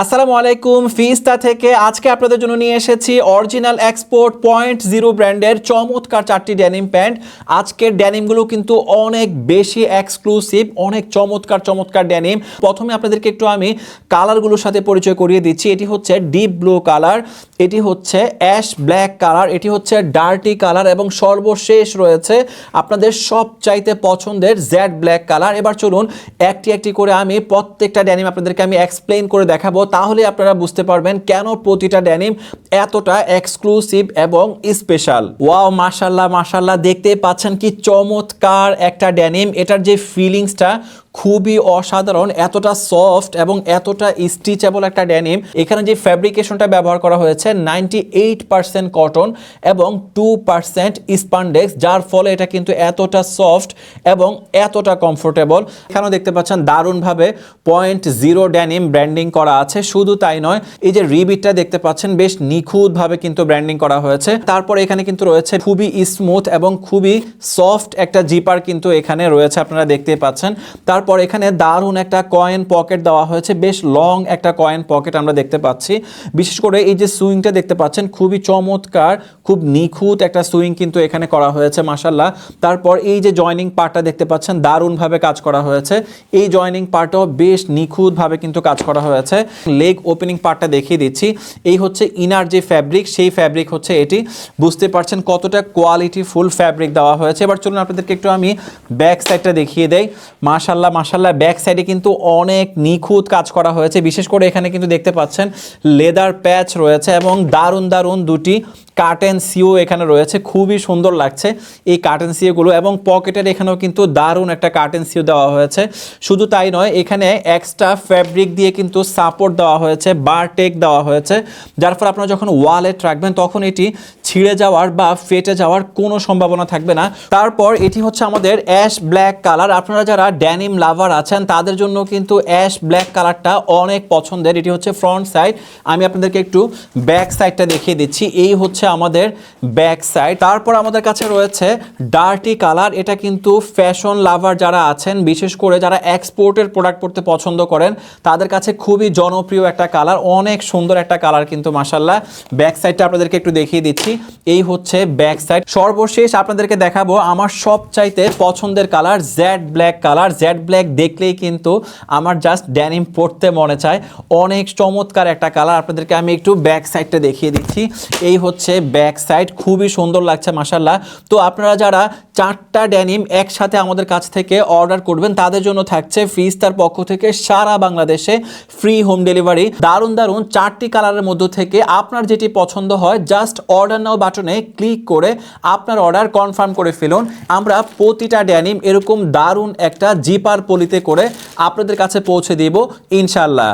আসসালামু আলাইকুম ফিস্তা থেকে আজকে আপনাদের জন্য নিয়ে এসেছি অরিজিনাল এক্সপোর্ট 0.0 ব্র্যান্ডের চমৎকার চারটি ডেনিম প্যান্ট। আজকের ডেনিমগুলো কিন্তু অনেক বেশি এক্সক্লুসিভ, অনেক চমৎকার ডেনিম। প্রথমে আপনাদেরকে একটু আমি কালারগুলোর সাথে পরিচয় করিয়ে দিচ্ছি। এটি হচ্ছে ডিপ ব্লু কালার, এটি হচ্ছে অ্যাশ ব্ল্যাক কালার, এটি হচ্ছে ডার্টি কালার এবং সর্বশেষ রয়েছে আপনাদের সবচাইতে পছন্দের জেড ব্ল্যাক কালার। এবার চলুন একটি একটি করে আমি প্রত্যেকটা ডেনিম আপনাদেরকে আমি এক্সপ্লেইন করে দেখাবো, তাহলে আপনারা বুঝতে পারবেন কেন প্রতিটা ডেনিম এতটা এক্সক্লুসিভ এবং স্পেশাল। ওয়াও, মাশাআল্লাহ দেখতেই পাচ্ছেন কি চমৎকার একটা ডেনিম। এটার যে ফিলিংসটা খুবই অসাধারণ, এতটা সফট এবং এতটা স্টিচেবল একটা ডেনিম। এখানে যে ফ্যাব্রিকেশনটা ব্যবহার করা হয়েছে 98% কটন এবং 2% স্পান্ডেক্স, যার ফলে এটা কিন্তু এতটা সফট এবং এতটা কমফোর্টেবল। এখানেও দেখতে পাচ্ছেন দারুণভাবে 0.0 ডেনিম ব্র্যান্ডিং করা আছে। শুধু তাই নয়, এই যে রিবিটটা দেখতে পাচ্ছেন বেশ নিখুঁতভাবে কিন্তু ব্র্যান্ডিং করা হয়েছে। তারপর এখানে কিন্তু রয়েছে খুবই স্মুথ এবং খুবই সফট একটা জিপার কিন্তু এখানে রয়েছে, আপনারা দেখতে পাচ্ছেন। তারপর এখানে দারুণ একটা কয়েন পকেট দেওয়া হয়েছে, বেশ লং একটা কয়েন পকেট আমরা দেখতে পাচ্ছি। বিশেষ করে এই যে সুইংটা দেখতে পাচ্ছেন খুবই চমৎকার, খুব নিখুঁত একটা সুইং কিন্তু এখানে করা হয়েছে মাশাআল্লাহ। তারপর এই যে জয়নিং পার্টটা দেখতে পাচ্ছেন দারুণভাবে কাজ করা হয়েছে, এই জয়নিং পার্টও বেশ নিখুঁতভাবে কিন্তু কাজ করা হয়েছে। লেগ ওপেনিং পার্টটা দেখিয়ে দিচ্ছি, এই হচ্ছে ইনার যে ফ্যাব্রিক, সেই ফ্যাব্রিক হচ্ছে এটি। বুঝতে পারছেন কতটা কোয়ালিটি ফুল ফ্যাব্রিক দেওয়া হয়েছে। এবার চলুন আপনাদেরকে একটু আমি ব্যাক সাইডটা দেখিয়ে দেই। মাশাআল্লাহ ব্যাক সাইডে কিন্তু অনেক নিখুঁত কাজ করা হয়েছে। বিশেষ করে এখানে কিন্তু দেখতে পাচ্ছেন লেদার প্যাচ রয়েছে এবং দারুণ দুটি কার্টেন সিও এখানে রয়েছে, খুবই সুন্দর লাগছে এই কার্টেন সিওগুলো। এবং পকেটের এখানেও কিন্তু দারুণ একটা কার্টেন সিও দেওয়া হয়েছে। শুধু তাই নয়, এখানে এক্সট্রা ফ্যাব্রিক দিয়ে কিন্তু সাপোর্ট দেওয়া হয়েছে, বার টেক দেওয়া হয়েছে, যার ফলে আপনারা যখন ওয়ালেট রাখবেন তখন এটি ছিঁড়ে যাওয়ার বা ফেটে যাওয়ার কোনো সম্ভাবনা থাকবে না। তারপর এটি হচ্ছে আমাদের অ্যাশ ব্ল্যাক কালার। আপনারা যারা ড্যানিম লাভার আছেন তাদের জন্য কিন্তু অ্যাশ ব্ল্যাক কালারটা অনেক পছন্দের। এটি হচ্ছে ফ্রন্ট সাইড, আমি আপনাদেরকে একটু ব্যাক সাইডটা দেখিয়ে দিচ্ছি। এই হচ্ছে আমাদের ব্যাক সাইড। তারপর আমাদের কাছে রয়েছে ডার্টি কালার। এটা কিন্তু ফ্যাশন লাভার যারা আছেন, বিশেষ করে যারা এক্সপোর্টের প্রোডাক্ট পরতে পছন্দ করেন, তাদের কাছে খুবই জনপ্রিয় একটা কালার, অনেক সুন্দর একটা কালার কিন্তু মাশাআল্লাহ। ব্যাক সাইডটা আপনাদেরকে একটু দেখিয়ে দিচ্ছি, এই হচ্ছে ব্যাক সাইড। সর্বশেষ আপনাদেরকে দেখাবো আমার সবচাইতে পছন্দের colour jet black colour. Jet black দেখলেই কিন্তু আমার জাস্ট ড্যানিম পরতে মনে চায়, অনেক চমৎকার একটা কালার। আপনাদেরকে আমি একটু ব্যাক সাইডটা দেখিয়ে দিচ্ছি, এই হচ্ছে ব্যাক সাইড, খুবই সুন্দর লাগছে মাশাআল্লাহ। তো আপনারা যারা চারটা ড্যানিম একসাথে আমাদের কাছ থেকে অর্ডার করবেন তাদের জন্য থাকছে ফিস্তার পক্ষ থেকে সারা বাংলাদেশে ফ্রি হোম ডেলিভারি। দারুণ চারটি কালারের মধ্য থেকে আপনার যেটি পছন্দ হয় জাস্ট অর্ডার নাও বাটনে ক্লিক করে আপনার অর্ডার কনফার্ম করে ফেলুন। আমরা প্রতিটা ড্যানিম এরকম দারুণ একটা জিপার পলিতে করে আপনাদের কাছে পৌঁছে দিব ইনশাআল্লাহ।